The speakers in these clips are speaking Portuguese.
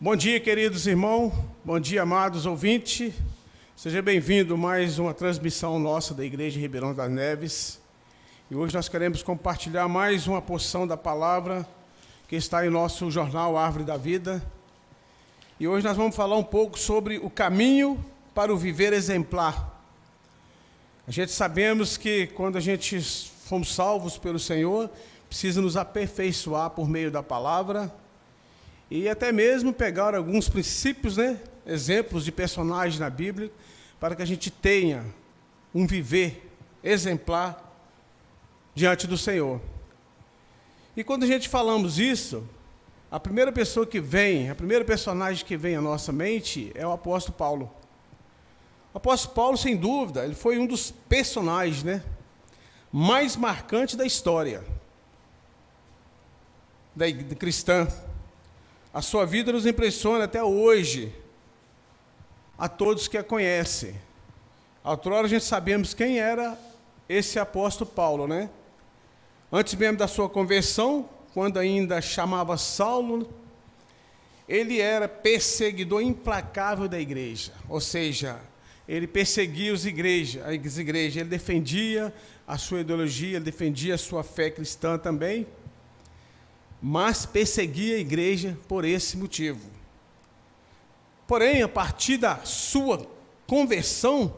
Bom dia, queridos irmãos, bom dia, amados ouvintes. Seja bem-vindo a mais uma transmissão nossa da Igreja Ribeirão das Neves. E hoje nós queremos compartilhar mais uma porção da palavra que está em nosso jornal Árvore da Vida. E hoje nós vamos falar um pouco sobre o caminho para o viver exemplar. A gente sabemos que quando a gente fomos salvos pelo Senhor, precisa nos aperfeiçoar por meio da palavra e até mesmo pegar alguns princípios, exemplos de personagens na Bíblia, para que a gente tenha um viver exemplar diante do Senhor. E quando a gente falamos isso, a primeira personagem que vem à nossa mente é o apóstolo Paulo. O apóstolo Paulo, sem dúvida, ele foi um dos personagens, mais marcantes da história da cristã. A sua vida nos impressiona até hoje, a todos que a conhecem. Outrora a gente sabemos quem era esse apóstolo Paulo, Antes mesmo da sua conversão, quando ainda chamava Saulo, ele era perseguidor implacável da igreja. Ou seja, ele perseguia as igrejas, ele defendia a sua ideologia, ele defendia a sua fé cristã também, mas perseguia a igreja por esse motivo. Porém, a partir da sua conversão,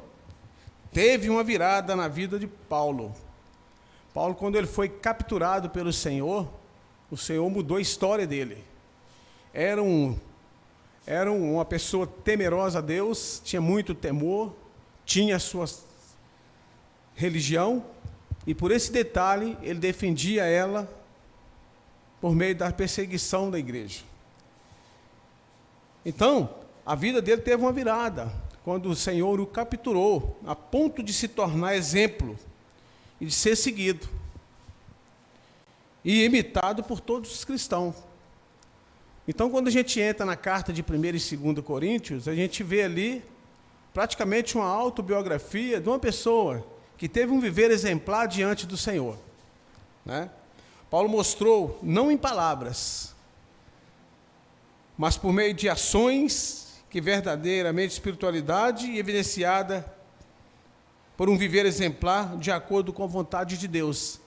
teve uma virada na vida de Paulo. Paulo, quando ele foi capturado pelo Senhor, o Senhor mudou a história dele. Era uma pessoa temerosa a Deus, tinha muito temor, tinha a sua religião, e por esse detalhe, ele defendia ela por meio da perseguição da igreja. Então, a vida dele teve uma virada, quando o Senhor o capturou, a ponto de se tornar exemplo e de ser seguido e imitado por todos os cristãos. Então, quando a gente entra na carta de 1 e 2 Coríntios, a gente vê ali praticamente uma autobiografia de uma pessoa que teve um viver exemplar diante do Senhor, Paulo mostrou, não em palavras, mas por meio de ações, que verdadeiramente espiritualidade e evidenciada por um viver exemplar de acordo com a vontade de Deus.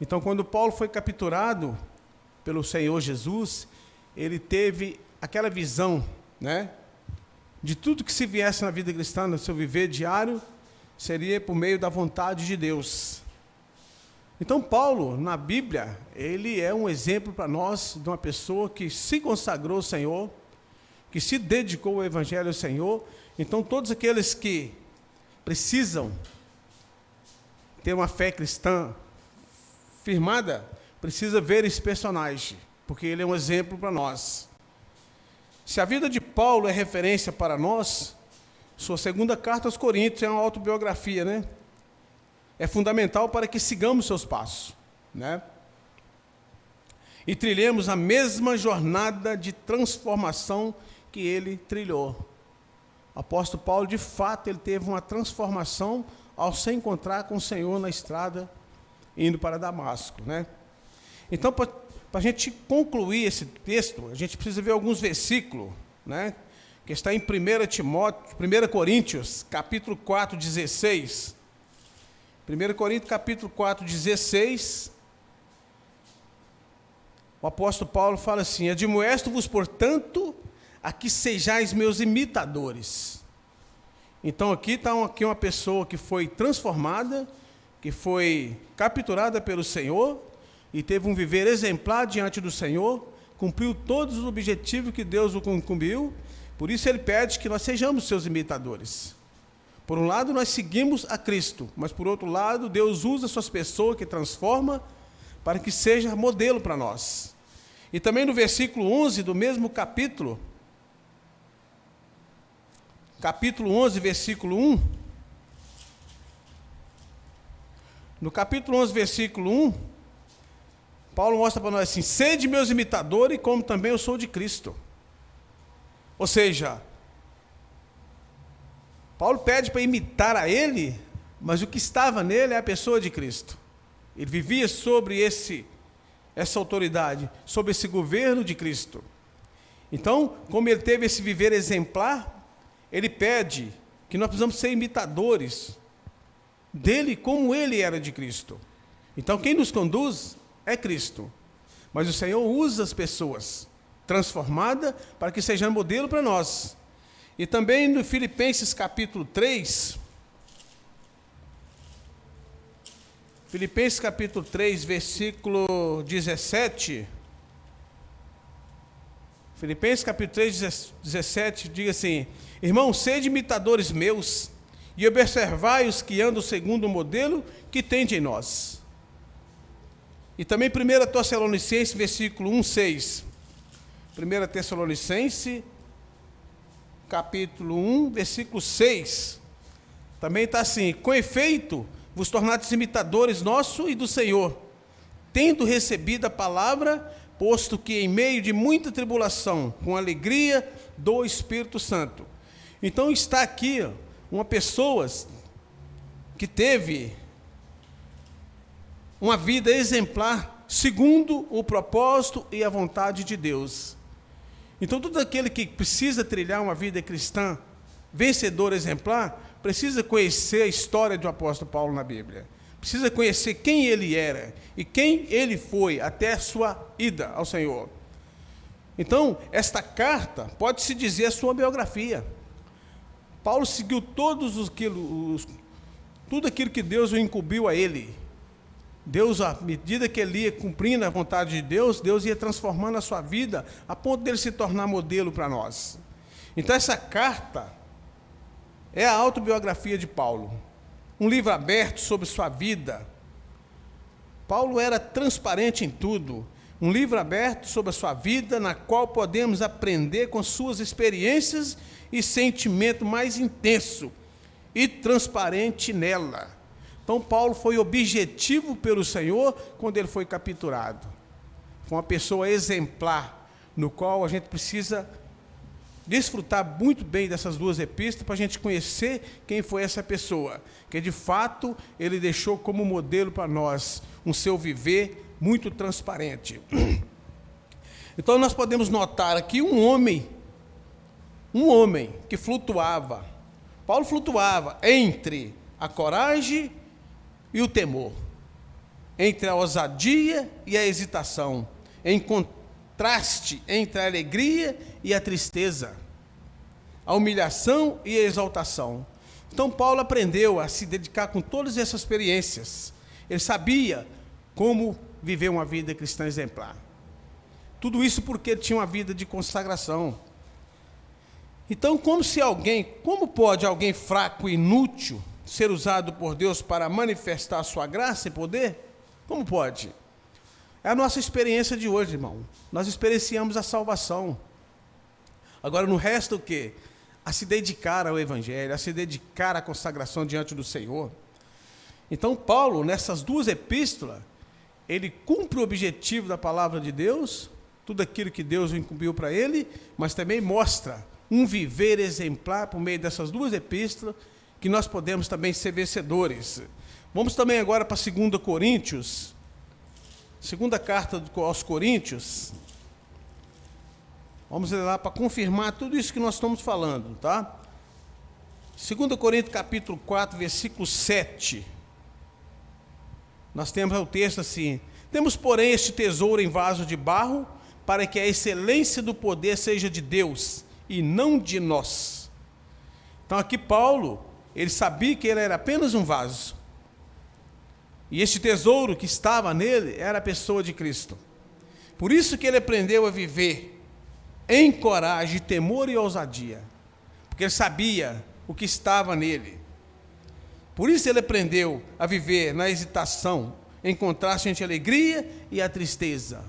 Então, quando Paulo foi capturado pelo Senhor Jesus, ele teve aquela visão, de tudo que se viesse na vida cristã, no seu viver diário, seria por meio da vontade de Deus. Então, Paulo, na Bíblia, ele é um exemplo para nós de uma pessoa que se consagrou ao Senhor, que se dedicou ao Evangelho ao Senhor. Então, todos aqueles que precisam ter uma fé cristã firmada, precisa ver esse personagem, porque ele é um exemplo para nós. Se a vida de Paulo é referência para nós, sua segunda carta aos Coríntios é uma autobiografia, É fundamental para que sigamos seus passos, E trilhemos a mesma jornada de transformação que ele trilhou. O apóstolo Paulo, de fato, ele teve uma transformação ao se encontrar com o Senhor na estrada, indo para Damasco, Então, para a gente concluir esse texto, a gente precisa ver alguns versículos, Que está em 1 Coríntios, capítulo 4, 16. 1 Coríntios, capítulo 4, 16. O apóstolo Paulo fala assim: admoesto-vos, portanto, a que sejais meus imitadores. Então, aqui está uma pessoa que foi transformada, que foi capturada pelo Senhor, e teve um viver exemplar diante do Senhor, cumpriu todos os objetivos que Deus o incumbiu. Por isso ele pede que nós sejamos seus imitadores. Por um lado, nós seguimos a Cristo, mas por outro lado, Deus usa suas pessoas que transforma para que seja modelo para nós. E também no versículo 11 do mesmo capítulo 11, versículo 1, no capítulo 11, versículo 1, Paulo mostra para nós assim: sede meus imitadores, como também eu sou de Cristo. Ou seja, Paulo pede para imitar a ele, mas o que estava nele é a pessoa de Cristo. Ele vivia sobre essa autoridade, sobre esse governo de Cristo. Então, como ele teve esse viver exemplar, ele pede que nós precisamos ser imitadores dele como ele era de Cristo. Então, quem nos conduz é Cristo. Mas o Senhor usa as pessoas transformadas para que sejam modelo para nós. E também no Filipenses capítulo 3, Filipenses capítulo 3, versículo 17. Filipenses capítulo 3, 17, diz assim: irmãos, sede imitadores meus, e observai os que andam segundo o modelo que tende em nós. E também 1 Tessalonicenses, versículo 1, 6. 1 Tessalonicenses, capítulo 1, versículo 6. Também está assim: com efeito, vos tornastes imitadores nosso e do Senhor, tendo recebido a palavra, posto que em meio de muita tribulação, com alegria do Espírito Santo. Então está aqui uma pessoa que teve uma vida exemplar, segundo o propósito e a vontade de Deus. Então todo aquele que precisa trilhar uma vida cristã, vencedor exemplar, precisa conhecer a história do apóstolo Paulo na Bíblia. Precisa conhecer quem ele era e quem ele foi até a sua ida ao Senhor. Então, esta carta pode-se dizer a sua biografia. Paulo seguiu tudo aquilo que Deus o incumbiu a ele. Deus, à medida que ele ia cumprindo a vontade de Deus, Deus ia transformando a sua vida a ponto dele se tornar modelo para nós. Então, essa carta é a autobiografia de Paulo. Um livro aberto sobre sua vida. Paulo era transparente em tudo. Um livro aberto sobre a sua vida, na qual podemos aprender com suas experiências e sentimento mais intenso e transparente nela. Então, Paulo foi objetivo pelo Senhor quando ele foi capturado. Foi uma pessoa exemplar, no qual a gente precisa desfrutar muito bem dessas duas epístolas para a gente conhecer quem foi essa pessoa, que de fato ele deixou como modelo para nós um seu viver muito transparente. Então nós podemos notar aqui um homem que flutuava. Paulo flutuava entre a coragem e o temor, entre a ousadia e a hesitação, em contraste entre a alegria e a tristeza, a humilhação e a exaltação. Então Paulo aprendeu a se dedicar com todas essas experiências. Ele sabia como viver uma vida cristã exemplar. Tudo isso porque ele tinha uma vida de consagração. Então, como pode alguém fraco e inútil ser usado por Deus para manifestar a sua graça e poder? Como pode? É a nossa experiência de hoje, irmão. Nós experienciamos a salvação. Agora, não resta o quê? A se dedicar ao Evangelho, a se dedicar à consagração diante do Senhor. Então, Paulo, nessas duas epístolas, ele cumpre o objetivo da palavra de Deus, tudo aquilo que Deus incumbiu para ele, mas também mostra um viver exemplar por meio dessas duas epístolas, que nós podemos também ser vencedores. Vamos também agora para 2 Coríntios, segunda carta aos Coríntios. Vamos ler lá para confirmar tudo isso que nós estamos falando, tá? 2 Coríntios capítulo 4, versículo 7. Nós temos o texto assim: temos, porém, este tesouro em vaso de barro, para que a excelência do poder seja de Deus, e não de nós. Então aqui Paulo, ele sabia que ele era apenas um vaso. E este tesouro que estava nele era a pessoa de Cristo. Por isso que ele aprendeu a viver em coragem, temor e ousadia, porque ele sabia o que estava nele. Por isso ele aprendeu a viver na hesitação, em contraste entre a alegria e a tristeza,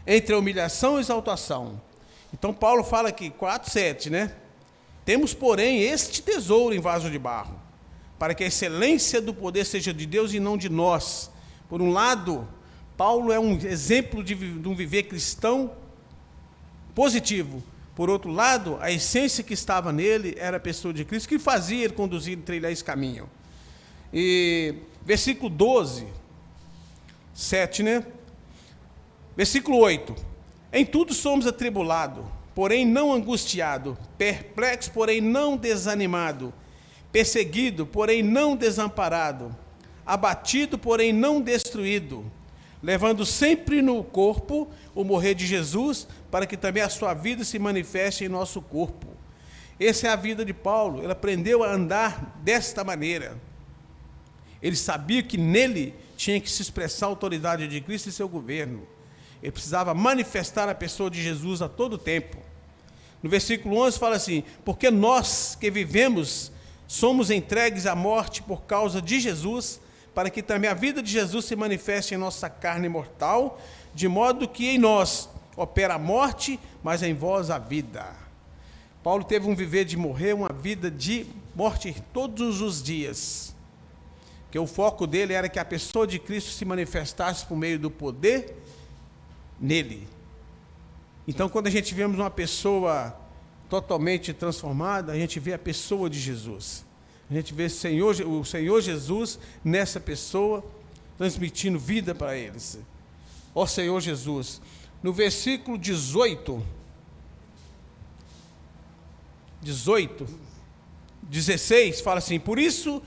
entre a humilhação e a exaltação. Então Paulo fala aqui, 4:7, né? Temos, porém, este tesouro em vaso de barro, para que a excelência do poder seja de Deus e não de nós. Por um lado, Paulo é um exemplo de um viver cristão positivo. Por outro lado, a essência que estava nele era a pessoa de Cristo, que fazia ele conduzir e trilhar esse caminho. E versículo 12, 7, né? Versículo 8. Em tudo somos atribulados, porém não angustiado, perplexo, porém não desanimado, perseguido, porém não desamparado, abatido, porém não destruído, levando sempre no corpo o morrer de Jesus, para que também a sua vida se manifeste em nosso corpo. Essa é a vida de Paulo. Ele aprendeu a andar desta maneira. Ele sabia que nele tinha que se expressar a autoridade de Cristo e seu governo. Ele precisava manifestar a pessoa de Jesus a todo tempo. No versículo 11 fala assim: porque nós que vivemos somos entregues à morte por causa de Jesus, para que também a vida de Jesus se manifeste em nossa carne mortal, de modo que em nós opera a morte, mas em vós a vida. Paulo teve um viver de morrer, uma vida de morte todos os dias, que o foco dele era que a pessoa de Cristo se manifestasse por meio do poder nele. Então, quando a gente vemos uma pessoa totalmente transformada, a gente vê a pessoa de Jesus. A gente vê o Senhor Jesus nessa pessoa, transmitindo vida para eles. Ó Senhor Jesus. No versículo 16, fala assim: por isso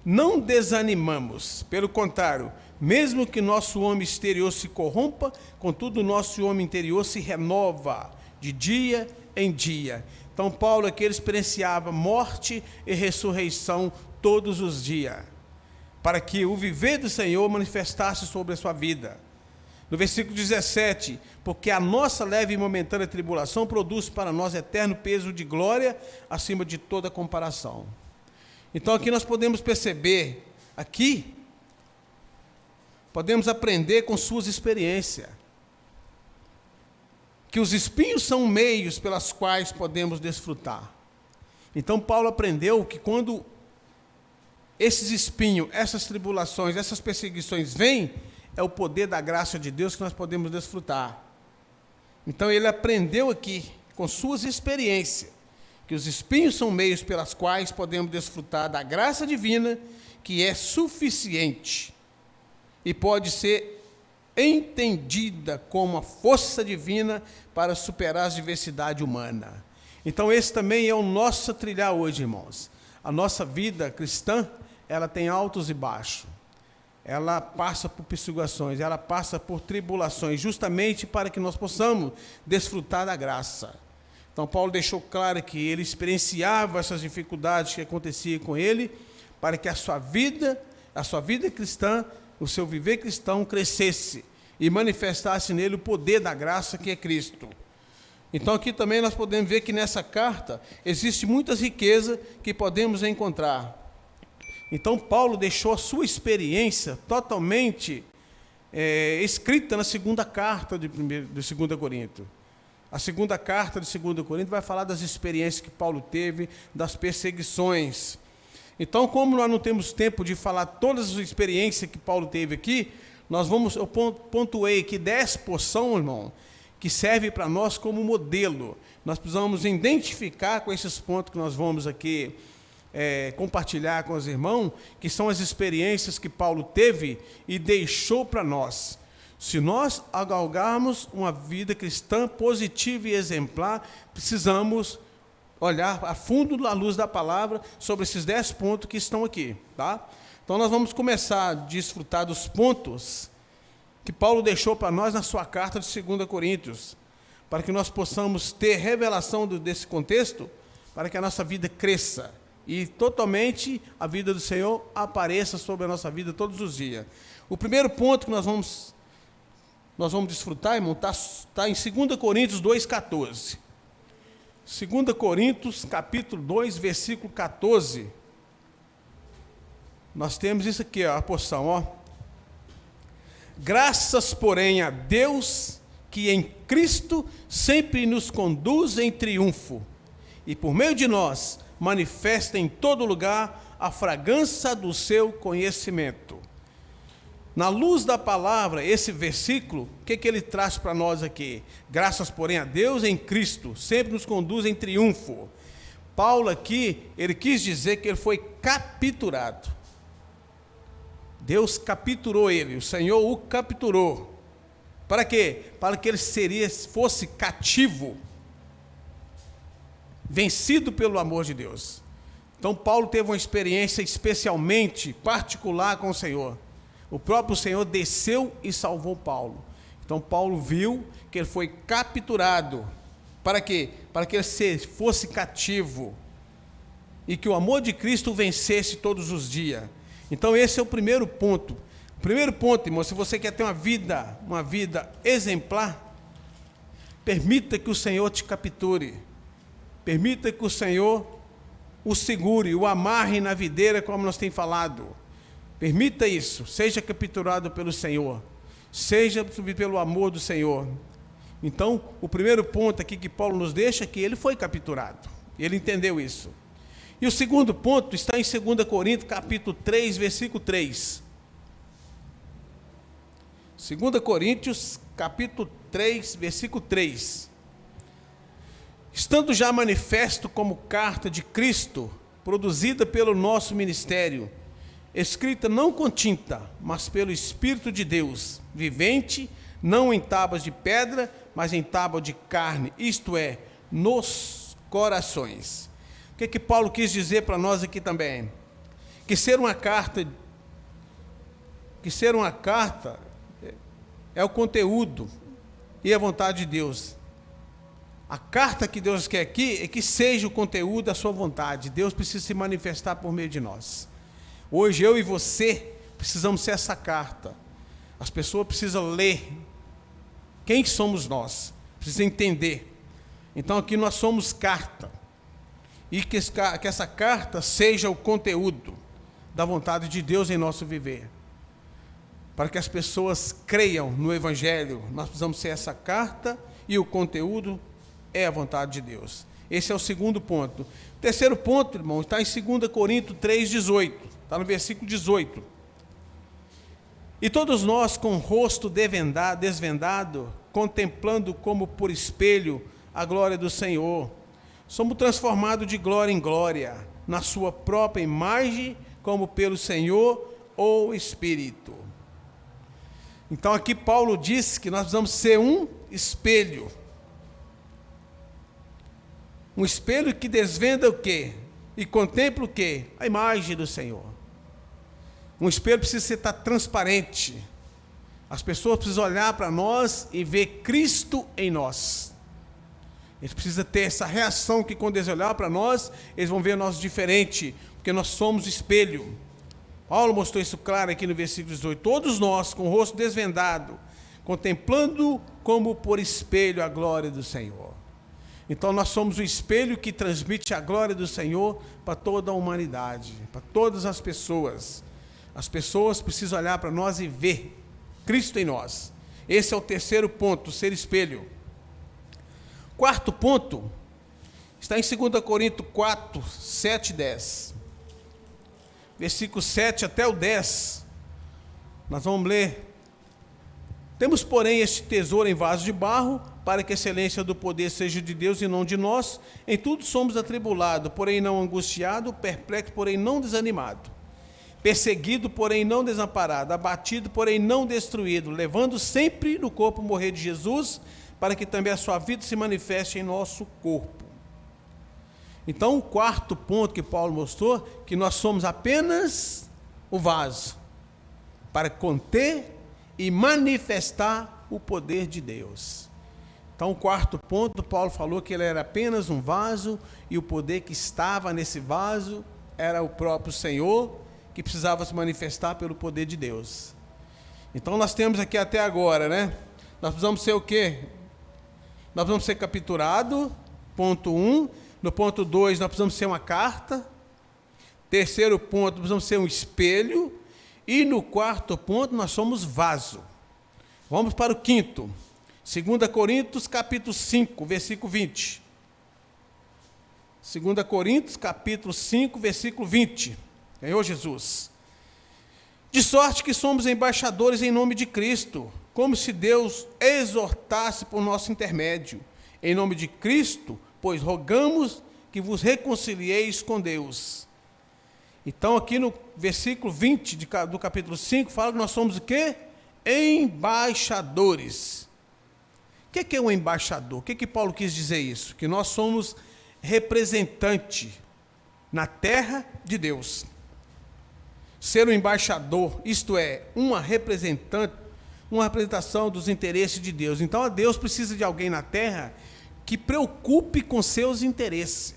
não desanimamos, pelo contrário, mesmo que nosso homem exterior se corrompa, contudo o nosso homem interior se renova de dia em dia. Então Paulo aqui ele experienciava morte e ressurreição todos os dias, para que o viver do Senhor manifestasse sobre a sua vida. No versículo 17, porque a nossa leve e momentânea tribulação produz para nós eterno peso de glória acima de toda comparação. Então aqui nós podemos perceber, podemos aprender com suas experiências, que os espinhos são meios pelas quais podemos desfrutar. Então Paulo aprendeu que quando esses espinhos, essas tribulações, essas perseguições vêm, é o poder da graça de Deus que nós podemos desfrutar. Então ele aprendeu aqui, com suas experiências, que os espinhos são meios pelas quais podemos desfrutar da graça divina, que é suficiente e pode ser entendida como a força divina para superar as diversidades humanas. Então esse também é o nosso trilhar hoje, irmãos. A nossa vida cristã, ela tem altos e baixos. Ela passa por perseguições, ela passa por tribulações, justamente para que nós possamos desfrutar da graça. Então Paulo deixou claro que ele experienciava essas dificuldades que aconteciam com ele, para que a sua vida cristã, o seu viver cristão crescesse e manifestasse nele o poder da graça que é Cristo. Então aqui também nós podemos ver que nessa carta existe muitas riquezas que podemos encontrar. Então Paulo deixou a sua experiência totalmente escrita na segunda carta de 2 Coríntios. A segunda carta de 2 Coríntios vai falar das experiências que Paulo teve, das perseguições. Então, como nós não temos tempo de falar todas as experiências que Paulo teve aqui, eu pontuei aqui 10 porções, irmão, que serve para nós como modelo. Nós precisamos identificar com esses pontos que nós vamos aqui compartilhar com os irmãos, que são as experiências que Paulo teve e deixou para nós. Se nós agalgarmos uma vida cristã positiva e exemplar, precisamos olhar a fundo à luz da palavra sobre esses 10 pontos que estão aqui, tá? Então nós vamos começar a desfrutar dos pontos que Paulo deixou para nós na sua carta de 2 Coríntios, para que nós possamos ter revelação desse contexto, para que a nossa vida cresça e totalmente a vida do Senhor apareça sobre a nossa vida todos os dias. O primeiro ponto que nós vamos desfrutar, irmão, está em 2 Coríntios 2,14. 2 Coríntios, capítulo 2, versículo 14. Nós temos isso aqui, a porção, ó. Graças, porém, a Deus, que em Cristo sempre nos conduz em triunfo, e por meio de nós manifesta em todo lugar a fragrância do seu conhecimento. Na luz da palavra, esse versículo, o que ele traz para nós aqui? Graças, porém, a Deus em Cristo, sempre nos conduz em triunfo. Paulo aqui, ele quis dizer que ele foi capturado. Deus capturou ele, o Senhor o capturou. Para quê? Para que ele fosse cativo. vencido pelo amor de Deus. Então Paulo teve uma experiência especialmente particular com o Senhor. O próprio Senhor desceu e salvou Paulo. Então Paulo viu que ele foi capturado. Para quê? Para que ele fosse cativo. E que o amor de Cristo o vencesse todos os dias. Então esse é o primeiro ponto. O primeiro ponto, irmão, se você quer ter uma vida exemplar, permita que o Senhor te capture. Permita que o Senhor o segure, o amarre na videira, como nós temos falado. Permita isso. Seja capturado pelo Senhor. Seja pelo amor do Senhor. Então, o primeiro ponto aqui que Paulo nos deixa é que ele foi capturado. Ele entendeu isso. E o segundo ponto está em 2 Coríntios, capítulo 3, versículo 3. 2 Coríntios, capítulo 3, versículo 3. Estando já manifesto como carta de Cristo, produzida pelo nosso ministério, escrita não com tinta, mas pelo Espírito de Deus, vivente, não em tábuas de pedra, mas em tábua de carne, isto é, nos corações. O que Paulo quis dizer para nós aqui também? Que ser uma carta é o conteúdo e a vontade de Deus. A carta que Deus quer aqui é que seja o conteúdo da sua vontade. Deus precisa se manifestar por meio de nós. Hoje eu e você precisamos ser essa carta. As pessoas precisam ler quem somos nós, precisam entender. Então aqui nós somos carta. E que essa carta seja o conteúdo da vontade de Deus em nosso viver. Para que as pessoas creiam no Evangelho, nós precisamos ser essa carta e o conteúdo é a vontade de Deus. Esse é o segundo ponto. O terceiro ponto, irmão, está em 2 Coríntios 3,18. Está no versículo 18. E todos nós, com o rosto desvendado, contemplando como por espelho a glória do Senhor, somos transformados de glória em glória, na sua própria imagem, como pelo Senhor ou Espírito. Então aqui Paulo diz que nós precisamos ser um espelho. Um espelho que desvenda o quê? E contempla o quê? A imagem do Senhor. Um espelho precisa estar transparente. As pessoas precisam olhar para nós e ver Cristo em nós. Eles precisam ter essa reação que quando eles olhar para nós, eles vão ver nós diferente, porque nós somos espelho. Paulo mostrou isso claro aqui no versículo 18. Todos nós, com o rosto desvendado, contemplando como por espelho a glória do Senhor. Então nós somos o espelho que transmite a glória do Senhor para toda a humanidade, para todas as pessoas. As pessoas precisam olhar para nós e ver Cristo em nós. Esse é o terceiro ponto, ser espelho. Quarto ponto está em 2 Coríntios 4, 7 e 10. Versículo 7 até o 10. Nós vamos ler. Temos, porém, este tesouro em vaso de barro, para que a excelência do poder seja de Deus e não de nós. Em tudo somos atribulados, porém não angustiados, perplexos, porém não desanimados. Perseguido, porém não desamparado, abatido, porém não destruído, levando sempre no corpo o morrer de Jesus, para que também a sua vida se manifeste em nosso corpo. Então, o quarto ponto que Paulo mostrou, que nós somos apenas o vaso, para conter e manifestar o poder de Deus. Então, o quarto ponto, Paulo falou que ele era apenas um vaso, e o poder que estava nesse vaso era o próprio Senhor, que precisava se manifestar pelo poder de Deus. Então nós temos aqui até agora, né? Nós precisamos ser o quê? Nós precisamos ser capturados, ponto 1. No ponto 2, nós precisamos ser uma carta. Terceiro ponto, nós precisamos ser um espelho. E no quarto ponto, nós somos vaso. Vamos para o quinto. 2 Coríntios, capítulo 5, versículo 20. 2 Coríntios, capítulo 5, versículo 20. Senhor Jesus. De sorte que somos embaixadores em nome de Cristo, como se Deus exortasse por nosso intermédio. Em nome de Cristo, pois rogamos que vos reconcilieis com Deus. Então aqui no versículo 20 do capítulo 5, fala que nós somos o quê? Embaixadores. O que é um embaixador? O que Paulo quis dizer isso? Que nós somos representante na terra de Deus. Ser um embaixador, isto é, uma representação dos interesses de Deus. Então, Deus precisa de alguém na terra que preocupe com seus interesses.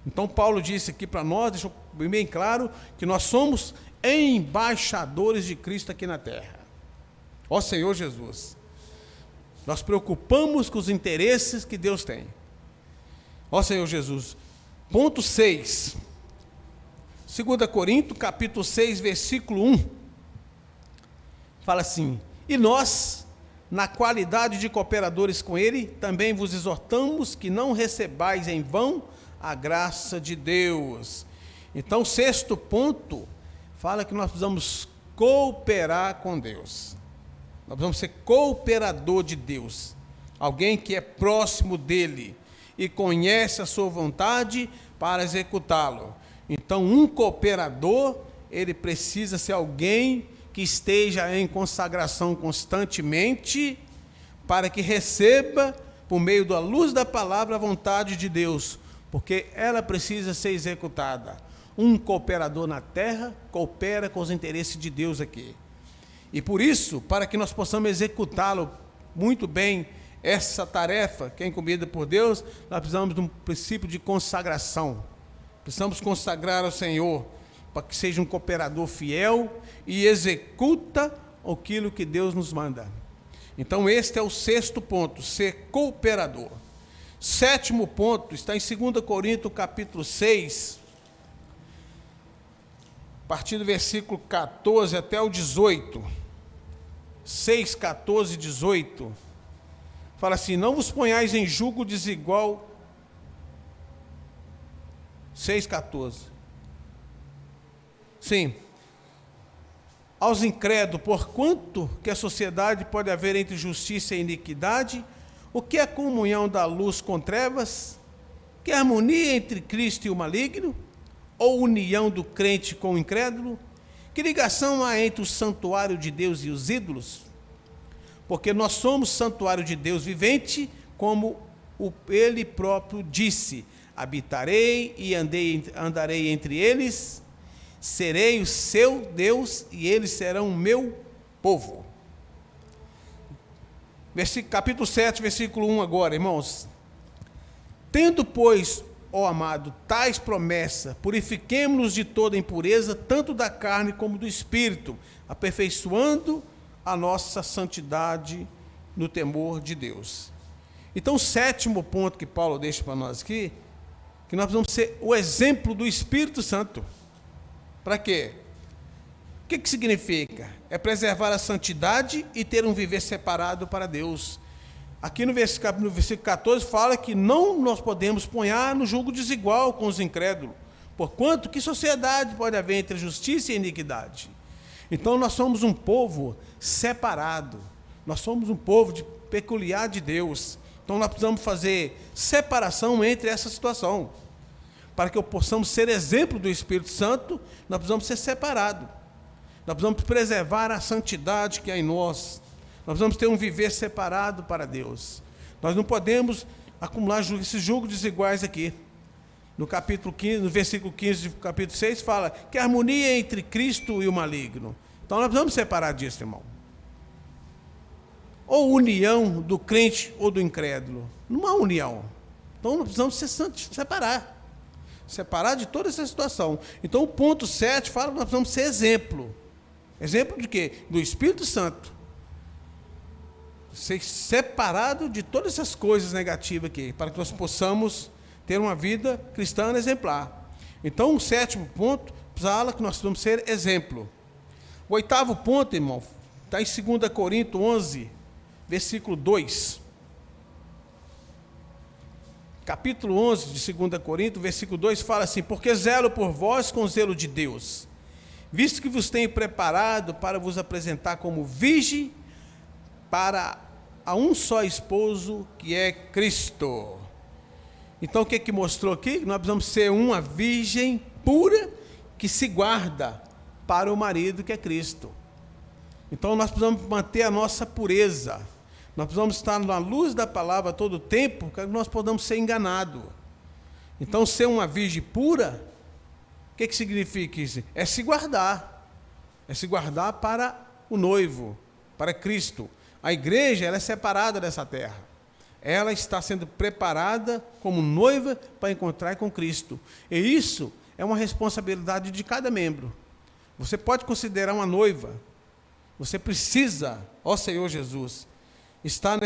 Então, Paulo disse aqui para nós, deixou bem claro, que nós somos embaixadores de Cristo aqui na terra. Ó Senhor Jesus, nós preocupamos com os interesses que Deus tem. Ó Senhor Jesus. Ponto 6. 2 Coríntios, capítulo 6, versículo 1. Fala assim: e nós, na qualidade de cooperadores com ele, também vos exortamos que não recebais em vão a graça de Deus. Então, o 6º ponto fala que nós precisamos cooperar com Deus. Nós precisamos ser cooperador de Deus. Alguém que é próximo dele e conhece a sua vontade para executá-lo. Então, um cooperador, ele precisa ser alguém que esteja em consagração constantemente, para que receba, por meio da luz da palavra, a vontade de Deus, porque ela precisa ser executada. Um cooperador na terra coopera com os interesses de Deus aqui. E por isso, para que nós possamos executá-lo muito bem, essa tarefa que é incumbida por Deus, nós precisamos de um princípio de consagração. Precisamos consagrar ao Senhor, para que seja um cooperador fiel e executa aquilo que Deus nos manda. Então, este é o 6º ponto, ser cooperador. 7º ponto está em 2 Coríntios, capítulo 6, a partir do versículo 14 até o 18. 6, 14 e 18. Fala assim: não vos ponhais em jugo desigual. 6, 14. Sim. Aos incrédulos, porquanto que a sociedade pode haver entre justiça e iniquidade, o que é comunhão da luz com trevas? Que harmonia entre Cristo e o maligno? Ou união do crente com o incrédulo? Que ligação há entre o santuário de Deus e os ídolos? Porque nós somos santuário de Deus vivente, como ele próprio disse: habitarei e andarei entre eles, serei o seu Deus e eles serão o meu povo. Capítulo 7, versículo 1 agora, irmãos. Tendo, pois, ó amado, tais promessas, purifiquemo-nos de toda impureza, tanto da carne como do espírito, aperfeiçoando a nossa santidade no temor de Deus. Então, o 7º ponto que Paulo deixa para nós aqui, que nós precisamos ser o exemplo do Espírito Santo. Para quê? O que significa? É preservar a santidade e ter um viver separado para Deus. Aqui no versículo 14 fala que não nós podemos ponhar no julgo desigual com os incrédulos, porquanto que sociedade pode haver entre justiça e iniquidade? Então nós somos um povo separado, nós somos um povo peculiar de Deus. Então nós precisamos fazer separação entre essa situação. Para que possamos ser exemplo do Espírito Santo, nós precisamos ser separados. Nós precisamos preservar a santidade que há em nós. Nós precisamos ter um viver separado para Deus. Nós não podemos acumular esses julgos desiguais aqui. No capítulo 15, no versículo 15 do capítulo 6, fala que a harmonia entre Cristo e o maligno. Então nós precisamos separar disso, irmão. Ou união do crente ou do incrédulo. Não há união. Então nós precisamos separar. Separar de toda essa situação. Então o ponto 7 fala que nós precisamos ser exemplo. Exemplo de quê? Do Espírito Santo. Ser separado de todas essas coisas negativas aqui, para que nós possamos ter uma vida cristã exemplar. Então o 7º ponto fala que nós precisamos ser exemplo. O 8º ponto, irmão, está em 2 Coríntios 11, versículo 2. Capítulo 11 de 2 Coríntios, versículo 2, fala assim: porque zelo por vós com zelo de Deus, visto que vos tenho preparado para vos apresentar como virgem para a um só esposo, que é Cristo. Então o que mostrou aqui? Nós precisamos ser uma virgem pura, que se guarda para o marido, que é Cristo. Então nós precisamos manter a nossa pureza. Nós precisamos estar na luz da palavra todo o tempo, para que nós podamos ser enganados. Então, ser uma virgem pura, o que significa isso? É se guardar. É se guardar para o noivo, para Cristo. A igreja, ela é separada dessa terra. Ela está sendo preparada como noiva para encontrar com Cristo. E isso é uma responsabilidade de cada membro. Você pode considerar uma noiva. Você precisa, ó Senhor Jesus, estar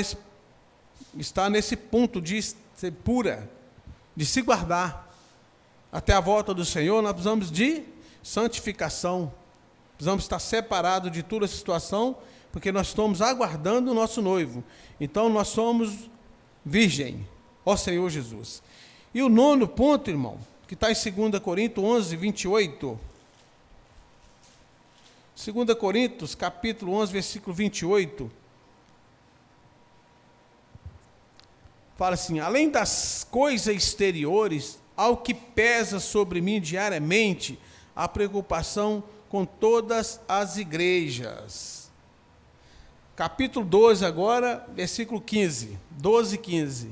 nesse ponto de ser pura, de se guardar. Até a volta do Senhor, nós precisamos de santificação. Precisamos estar separados de toda a situação, porque nós estamos aguardando o nosso noivo. Então, nós somos virgem, ó Senhor Jesus. E o 9º ponto, irmão, que está em 2 Coríntios 11, 28. 2 Coríntios, capítulo 11, versículo 28. Fala assim: além das coisas exteriores, ao que pesa sobre mim diariamente, a preocupação com todas as igrejas. Capítulo 12 agora, versículo 15. 12, 15.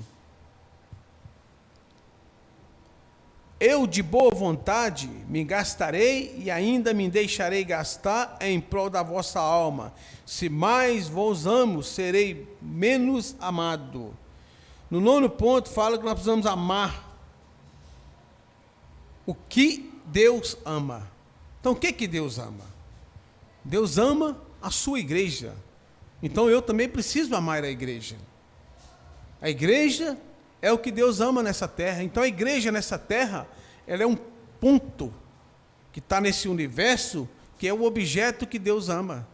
Eu de boa vontade me gastarei e ainda me deixarei gastar em prol da vossa alma. Se mais vos amo, serei menos amado. No 9º ponto, fala que nós precisamos amar o que Deus ama. Então, o que Deus ama? Deus ama a sua igreja. Então, eu também preciso amar a igreja. A igreja é o que Deus ama nessa terra. Então, a igreja nessa terra, ela é um ponto que está nesse universo, que é o objeto que Deus ama.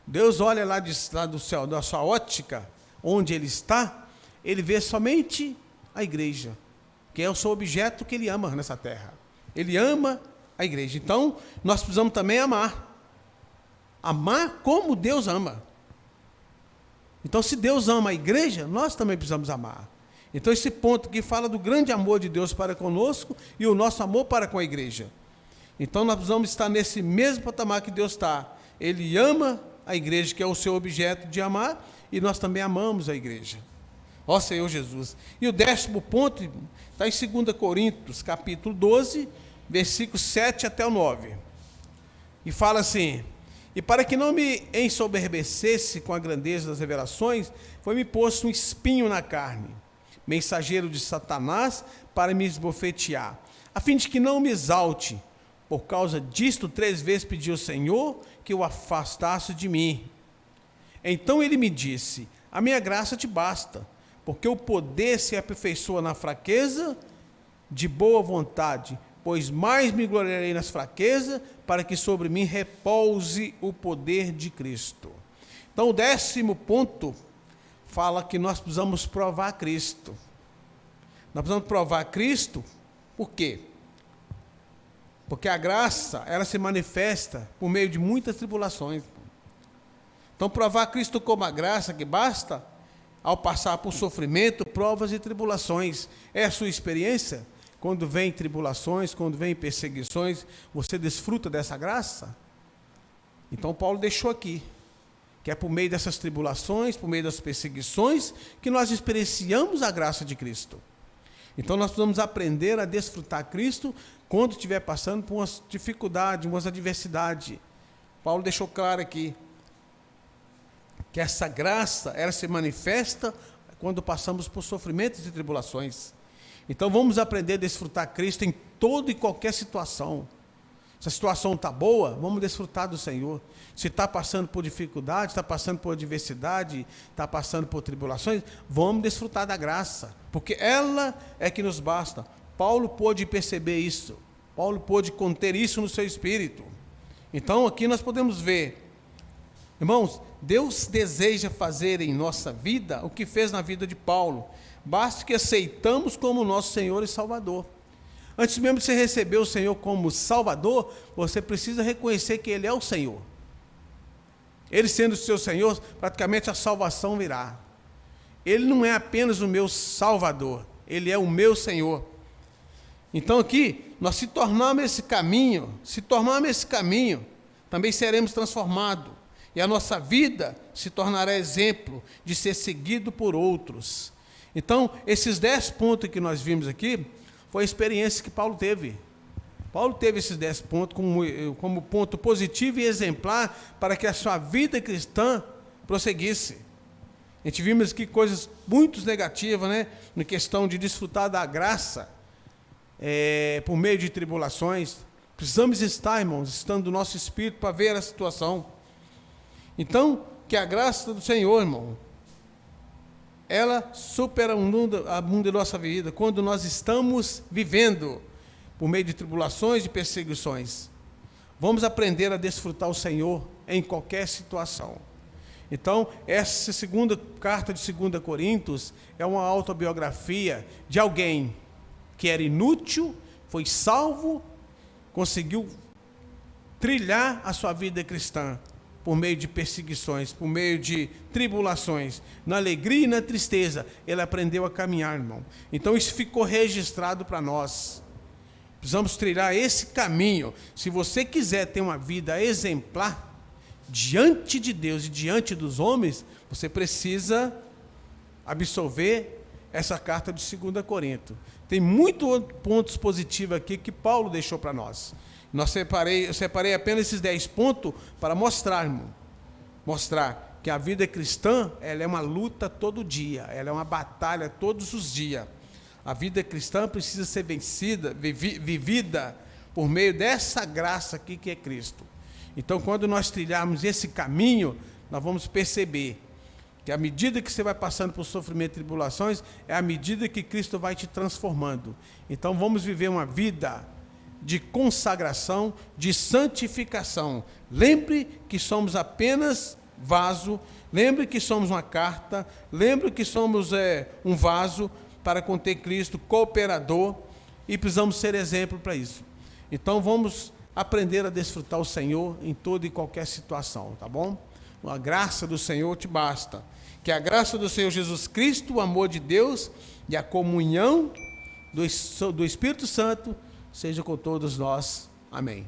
Deus olha lá do céu, da sua ótica, onde Ele está, Ele vê somente a igreja, que é o seu objeto que Ele ama nessa terra. Ele ama a igreja. Então, nós precisamos também amar. Amar como Deus ama. Então, se Deus ama a igreja, nós também precisamos amar. Então, esse ponto que fala do grande amor de Deus para conosco e o nosso amor para com a igreja. Então, nós precisamos estar nesse mesmo patamar que Deus está. Ele ama a igreja, que é o seu objeto de amar, e nós também amamos a igreja. Ó Senhor Jesus. E o 10º ponto está em 2 Coríntios, capítulo 12, versículos 7 até o 9. E fala assim: e para que não me ensoberbecesse com a grandeza das revelações, foi-me posto um espinho na carne, mensageiro de Satanás, para me esbofetear, a fim de que não me exalte. Por causa disto, 3 vezes pedi ao Senhor que o afastasse de mim. Então ele me disse: a minha graça te basta, porque o poder se aperfeiçoa na fraqueza. De boa vontade, pois mais me gloriarei nas fraquezas, para que sobre mim repouse o poder de Cristo. Então, o 10º ponto fala que nós precisamos provar Cristo. Nós precisamos provar Cristo, por quê? Porque a graça, ela se manifesta por meio de muitas tribulações. Então, provar Cristo como a graça que basta, ao passar por sofrimento, provas e tribulações. É a sua experiência? Quando vem tribulações, quando vem perseguições, você desfruta dessa graça? Então, Paulo deixou aqui, que é por meio dessas tribulações, por meio das perseguições, que nós experienciamos a graça de Cristo. Então, nós precisamos aprender a desfrutar Cristo quando estiver passando por umas dificuldades, umas adversidades. Paulo deixou claro aqui, que essa graça, ela se manifesta quando passamos por sofrimentos e tribulações. Então, vamos aprender a desfrutar Cristo em toda e qualquer situação. Se a situação está boa, vamos desfrutar do Senhor. Se está passando por dificuldade, está passando por adversidade, está passando por tribulações, vamos desfrutar da graça, porque ela é que nos basta. Paulo pôde perceber isso, Paulo pôde conter isso no seu espírito. Então, aqui nós podemos ver, irmãos, Deus deseja fazer em nossa vida o que fez na vida de Paulo. Basta que aceitamos como nosso Senhor e Salvador. Antes mesmo de você receber o Senhor como Salvador, você precisa reconhecer que Ele é o Senhor. Ele sendo o seu Senhor, praticamente a salvação virá. Ele não é apenas o meu Salvador, Ele é o meu Senhor. Então aqui, nós se tornarmos esse caminho, também seremos transformados. E a nossa vida se tornará exemplo de ser seguido por outros. Então, esses 10 pontos que nós vimos aqui, foi a experiência que Paulo teve. Paulo teve esses 10 pontos como ponto positivo e exemplar para que a sua vida cristã prosseguisse. A gente vimos aqui coisas muito negativas, né? Na questão de desfrutar da graça por meio de tribulações. Precisamos estar, irmãos, estando no nosso espírito para ver a situação. Então, que a graça do Senhor, irmão, ela supera o mundo da nossa vida, quando nós estamos vivendo por meio de tribulações e perseguições. Vamos aprender a desfrutar o Senhor em qualquer situação. Então, essa segunda carta de 2 Coríntios é uma autobiografia de alguém que era inútil, foi salvo, conseguiu trilhar a sua vida cristã por meio de perseguições, por meio de tribulações, na alegria e na tristeza, ele aprendeu a caminhar, irmão. Então isso ficou registrado para nós. Precisamos trilhar esse caminho. Se você quiser ter uma vida exemplar diante de Deus e diante dos homens, você precisa absorver essa carta de 2 Coríntios. Tem muitos pontos positivos aqui que Paulo deixou para nós. Eu separei apenas esses 10 pontos para mostrar, irmão. Mostrar que a vida cristã, ela é uma luta todo dia, ela é uma batalha todos os dias. A vida cristã precisa ser vencida, vivida por meio dessa graça aqui que é Cristo. Então, quando nós trilharmos esse caminho, nós vamos perceber que à medida que você vai passando por sofrimento e tribulações, é à medida que Cristo vai te transformando. Então, vamos viver uma vida de consagração, de santificação. Lembre que somos apenas vaso, lembre que somos uma carta, lembre que somos um vaso para conter Cristo, cooperador, e precisamos ser exemplo para isso. Então vamos aprender a desfrutar o Senhor em toda e qualquer situação, tá bom? A graça do Senhor te basta. Que a graça do Senhor Jesus Cristo, o amor de Deus e a comunhão do Espírito Santo seja com todos nós. Amém.